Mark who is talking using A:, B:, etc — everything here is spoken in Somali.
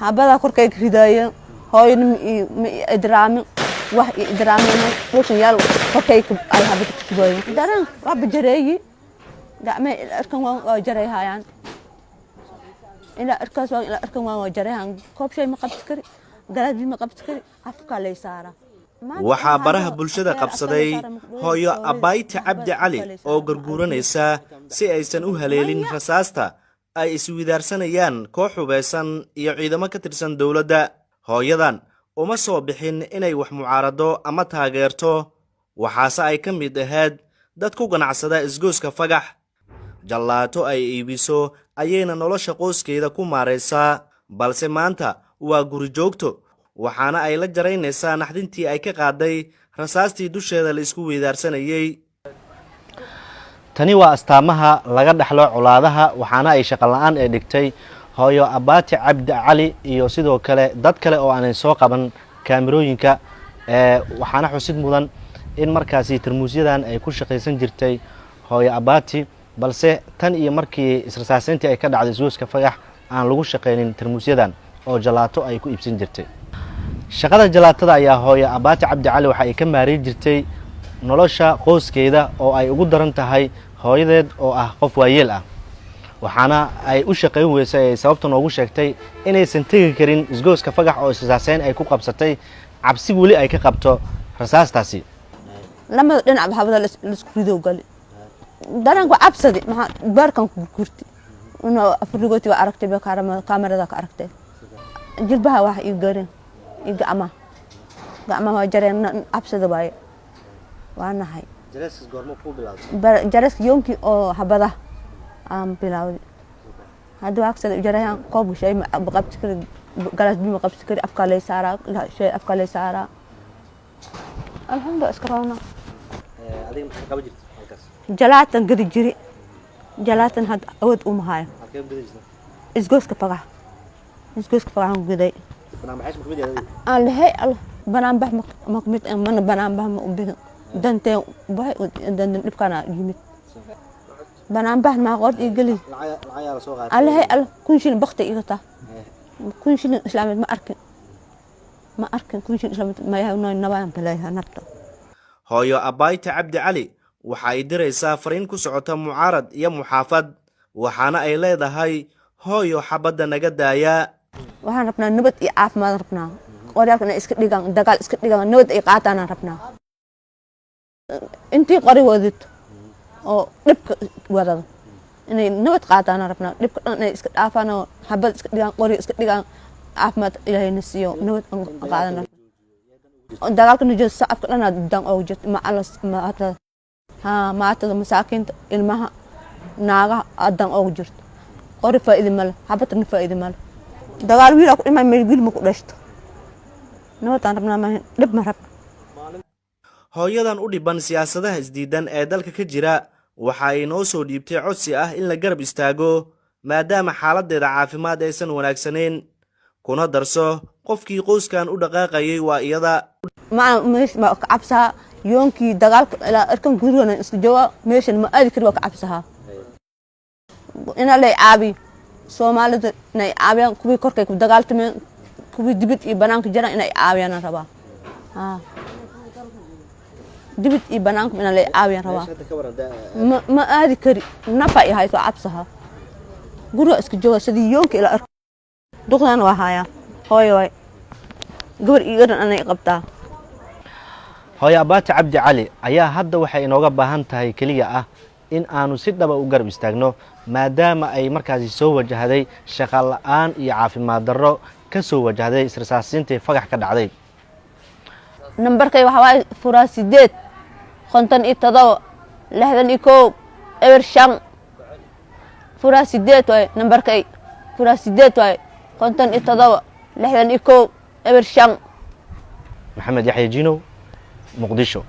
A: هبدا كركي كردايا هاي إدرامي واحد إدرامي وش يال كركي أي هبدا كردايا دارن رب جريء دعم أركان وجري هايان إلى أركاز إلى أركان وجري هان كوب شيء ما قبض كري قلبي ما قبض كري أفكار لي سارة
B: waxaa baraha bulshada qabsaday hooyo Abayti Cabdi Cali oo gurguranaysa si aysan u haleelin rasaasta ay iswidaarsanayaan koox hubeysan iyo ciidamo ka tirsan dawladda. hooyadan uma soo bixin inay wax mucaarado ama taageerto, waxaase ay ka mid ahayd dad ku ganacsada isgooska Fagax. jallaato ay iibiso ayayna nolosha qoyskeeda ku maareysaa, balse maanta waa guri joogto, waxaana ay la jaraynaysaa naxdintii ay ka qaaday rasaastii dusheeda la isku weydaarsanayay.
C: tani waa astaamaha laga dhaxlo colaadaha, waxaana ay shaqo la'aan ee dhigtay hooyo Abayti Cabdi Cali iyo sidoo kale dad kale oo aanay soo qaban kaamirooyinka. waxaana xusid mudan in markaasi tarmuusyadan ay ku shaqaysan jirtay hooyo Abayti, balse tan iyo markii israsaasintii ay ka dhacday isgooska Fagax aan lagu shaqeynin tarmuusyadan oo jalaato ay ku iibsan jirtay. shaqada jalaatada ayaa hooyo Abayti Cabdi Cali waxa ay ka maareyn jirtay nolosha qoyskeeda oo ay ugu daran tahay hooyadeed oo ah qof waayeel ah, waxaana ay u shaqeyn weysay sababta noogu sheegtay inaysan tagi karin isgooska Fagax oo israsaasin ay ku qabsatay cabsi wali ay ka qabto rasaastaasi.
A: lama dhinac habada la isku rido gali daranku cabsadi ma barkan ku kurti inuu afrigooti waa aragtay ba kaamirada ka aragtay jilbaha wax ii garin gacma waa jareen absada baay waana hay
C: jarees goormo ku bilowday
A: jarees yoonki oo habada aan bilowday hadu aksada jarayaan qoob shay ma qabti kari galas bi ma qabti kari afka lay saara shay afka lay saara alhamdulillah iskarona
C: adiga maxay qaba jirtay halkaas
A: jalaatan gadi jiri jalaatan had awood u mahay
C: halkee gudaysa
A: isgooska Fagax aan guday
C: barnaamijyada ma kamid yahay
A: الله هي الله بنام به مكمت من بنام به به دنت به دن نبكنا جمت بنام به ما قرد يقلي
C: العيال سو غار
A: الله هي الله كل شيء بختي إيقطع كل شيء إسلام ما أركن كل شيء إسلام ما يهون نوام بلاها نبته.
B: hooyo Abayti Cabdi Cali waxa ay diraysaa fariin ku socota mucaarad iyo muxaafad, waxaana ay leedahay hooyo xabadda naga daaya.
A: waxaan rabnaa nabad iyo caafimaad rabnaa qoraalkana iska dhigaan dagaal iska dhigaan nabad ay qaataan rabnaa intii qori wadid oo dhibka wadada inay nabad qaataan rabnaa dhibka dhan inay iska dhaafaan oo habad iska dhigaan qori iska dhigaan caafimaad ilaahay nasiyo nabad qaadan dagaalka nijis safka dhan dan oo jid ma alla maatada masaakiinta ilmaha naaga adan oo jirto qori faa'iido mal habadna faa'iido mal dagaal wiil ku dhimay meel wiil ma ku dhashto nabadaan rabnaa ma dhib ma rabno.
B: hooyadan u dhiban siyaasadaha isdiidan ee dalka ka jira waxa ay noo soo dhiibtay codsi ah in la garab istaago maadaama xaaladeeda caafimaad aysan wanaagsaneyn, kuna darso qofkii qoyskan u dhaqaaqayay waa iyada.
A: ma ka cabsaha yoonkii dagaalka ilaa arkan gurigana isku jooga meeshan ma aadi kari waa ka cabsaha ina lay caabi Soomaalida inay caawiyaan kuwii korkay ku dagaaltameen kuwii dibad iyo banaanka jiraan inay caawiyaan rabaa dibad iyo banaanka inay lay caawiyaan rabaa ma aadi kari nafa ay hayso cabsaha guriga isku jooga sidii yoonka ila arko duqdan waa haya hooyo way gabar iigan anay qabtaa.
C: hooyo Abayti Cabdi Cali ayaa hadda waxay inooga baahan tahay kaliya ah in aanu si dhab ah u garab istaagno maadaama ay markaasi soo wajahday shaqo la'aan iyo caafimaad darro ka soo wajahday israsaasintii Fagax ka dhacday.
A: nambarkay waxa waay furaa 8 57 61 eber 5 furaa 8 way nambarkay furaa 8 way 57 61 eber 5.
C: maxamed yaxya jino muqdisho.